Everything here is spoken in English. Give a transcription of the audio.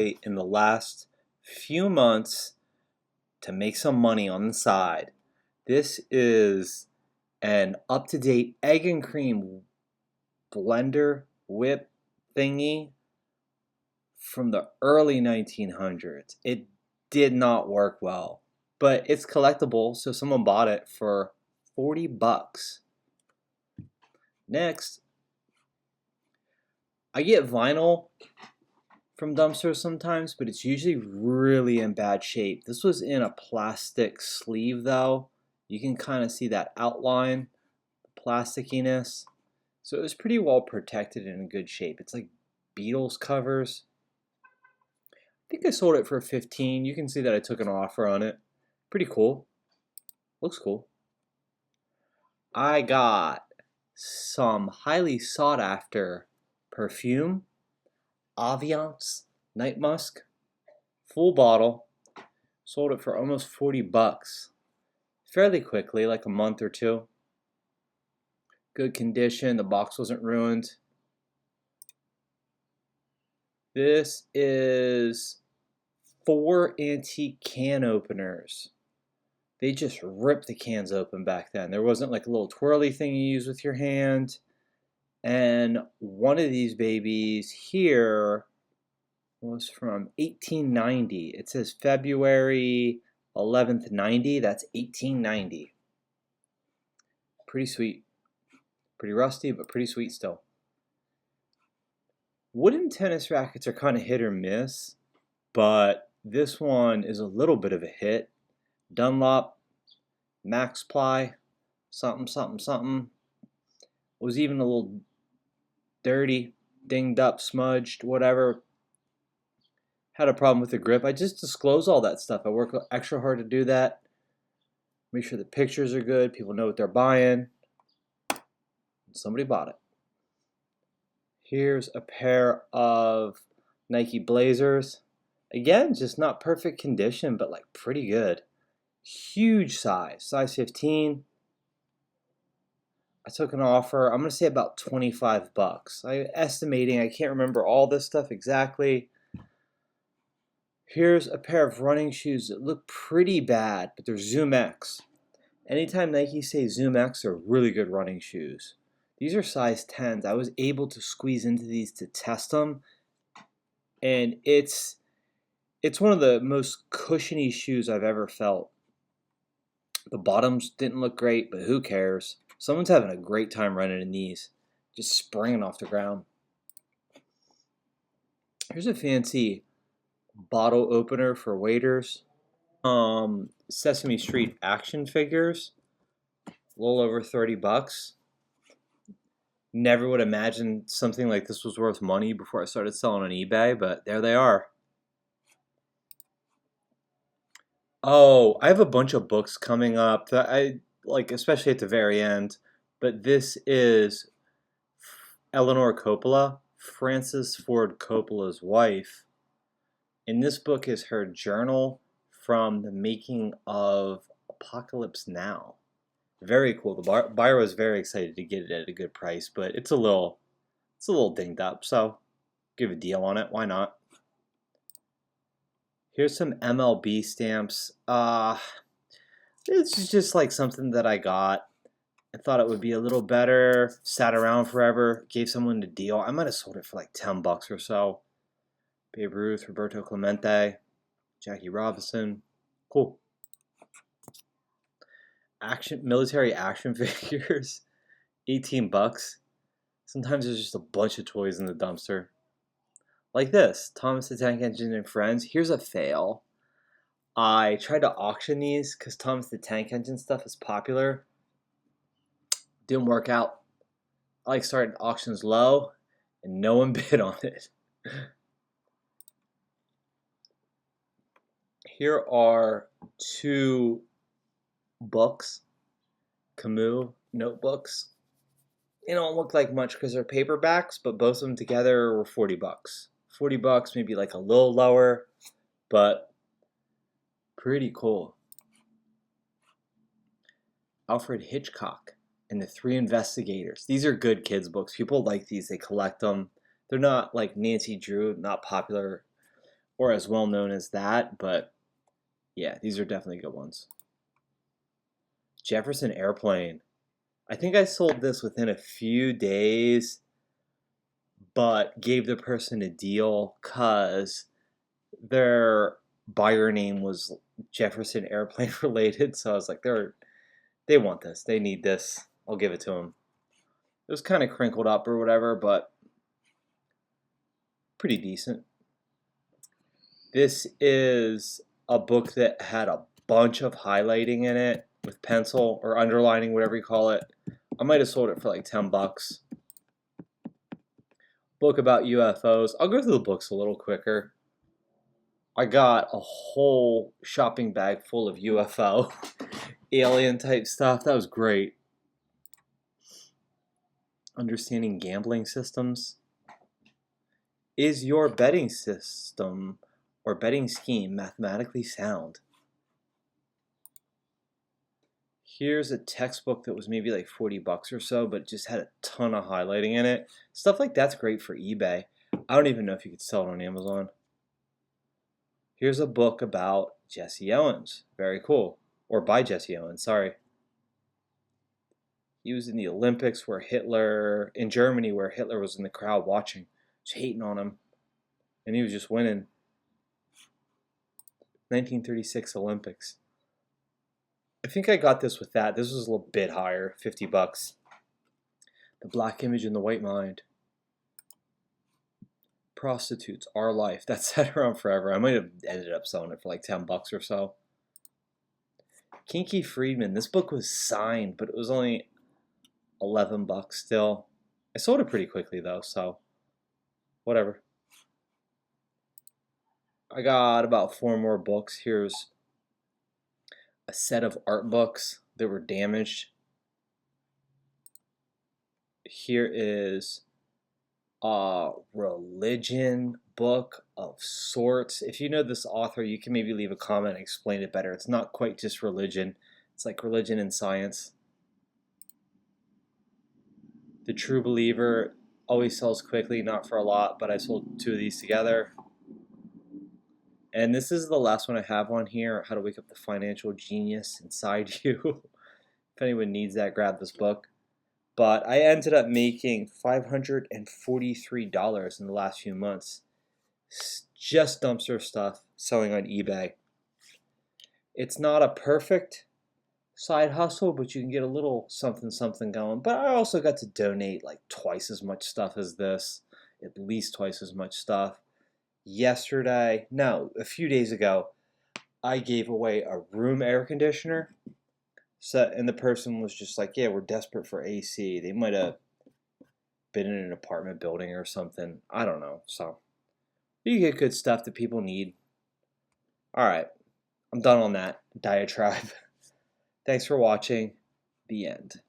in the last few months to make some money on the side. This is an up-to-date egg and cream blender whip thingy from the early 1900s. It did not work well, but it's collectible, so someone bought it for 40 bucks. Next, I get vinyl from dumpsters sometimes, but it's usually really in bad shape. This was in a plastic sleeve though. You can kind of see that outline, the plasticiness. So it was pretty well protected and in good shape. It's like Beatles covers. I think I sold it for 15. You can see that I took an offer on it. Pretty cool. Looks cool. I got some highly sought after perfume, Aviance Night Musk, full bottle. Sold it for almost 40 bucks. Fairly quickly, like a month or two. Good condition, the box wasn't ruined. This is 4 antique can openers. They just ripped the cans open back then. There wasn't like a little twirly thing you use with your hand. And one of these babies here was from 1890. It says February 11th, 90. That's 1890. Pretty sweet. Pretty rusty, but pretty sweet still. Wooden tennis rackets are kind of hit or miss, but this one is a little bit of a hit. Dunlop, Max Ply, something, something, something. Was even a little dirty, dinged up, smudged, whatever. Had a problem with the grip. I just disclose all that stuff. I work extra hard to do that. Make sure the pictures are good. People know what they're buying. Somebody bought it. Here's a pair of Nike Blazers. Again, just not perfect condition, but like pretty good. Huge size 15. I took an offer, I'm gonna say about 25 bucks. I'm estimating, I can't remember all this stuff exactly. Here's a pair of running shoes that look pretty bad, but they're zoomx. Anytime Nike say zoomx, they're really good running shoes. These are size 10s. I was able to squeeze into these to test them, and it's one of the most cushiony shoes I've ever felt. The bottoms didn't look great, but who cares? Someone's having a great time running in these, just springing off the ground. Here's a fancy bottle opener for waiters. Sesame Street action figures, a little over 30 bucks. Never would imagine something like this was worth money before I started selling on eBay, but there they are. Oh, I have a bunch of books coming up that I like, especially at the very end. But this is Eleanor Coppola, Francis Ford Coppola's wife. And this book is her journal from the making of Apocalypse Now. Very cool. The buyer was very excited to get it at a good price, but it's a little dinged up, so give a deal on it. Why not? Here's some MLB stamps. It's just like something that I got. I thought it would be a little better. Sat around forever. Gave someone a deal. I might have sold it for like 10 bucks or so. Babe Ruth, Roberto Clemente, Jackie Robinson. Cool. Military action figures. 18 bucks. Sometimes there's just a bunch of toys in the dumpster. Like this, Thomas the Tank Engine and Friends. Here's a fail. I tried to auction these because Thomas the Tank Engine stuff is popular. Didn't work out. I started auctions low and no one bid on it. Here are 2 books, Camus notebooks. They don't look like much because they're paperbacks, but both of them together were 40 bucks. 40 bucks, maybe like a little lower, but pretty cool. Alfred Hitchcock and the 3 Investigators. These are good kids books. People like these. They collect them. They're not like Nancy Drew, not popular or as well known as that, but yeah, these are definitely good ones. Jefferson Airplane. I think I sold this within a few days, but gave the person a deal because their buyer name was Jefferson Airplane related. So I was like, they want this, they need this. I'll give it to them. It was kind of crinkled up or whatever, but pretty decent. This is a book that had a bunch of highlighting in it with pencil or underlining, whatever you call it. I might have sold it for like 10 bucks. Book about UFOs. I'll go through the books a little quicker. I got a whole shopping bag full of UFO alien type stuff. That was great. Understanding gambling systems. Is your betting system or betting scheme mathematically sound? Here's a textbook that was maybe like 40 bucks or so, but it just had a ton of highlighting in it. Stuff like that's great for eBay. I don't even know if you could sell it on Amazon. Here's a book about Jesse Owens. Very cool. Or by Jesse Owens, sorry. He was in the Olympics in Germany where Hitler was in the crowd watching, just hating on him. And he was just winning. 1936 Olympics. I think I got this with that. This was a little bit higher, 50 bucks. The Black Image and the White Mind. Prostitutes, Our Life. That sat around forever. I might have ended up selling it for like 10 bucks or so. Kinky Friedman. This book was signed, but it was only 11 bucks still. I sold it pretty quickly though, so whatever. I got about 4 more books. Here's a set of art books that were damaged. Here is a religion book of sorts. If you know this author, you can maybe leave a comment and explain it better. It's not quite just religion. It's like religion and science. The True Believer always sells quickly, not for a lot, but I sold 2 of these together. And this is the last one I have on here, How to Wake Up the Financial Genius Inside You. If anyone needs that, grab this book. But I ended up making $543 in the last few months. Just dumpster stuff selling on eBay. It's not a perfect side hustle, but you can get a little something going. But I also got to donate like twice as much stuff as this, at least twice as much stuff. A few days ago, I gave away a room air conditioner. So, and the person was just like, yeah, we're desperate for AC. They might have been in an apartment building or something. I don't know. So you get good stuff that people need. All right. I'm done on that diatribe. Thanks for watching. The end.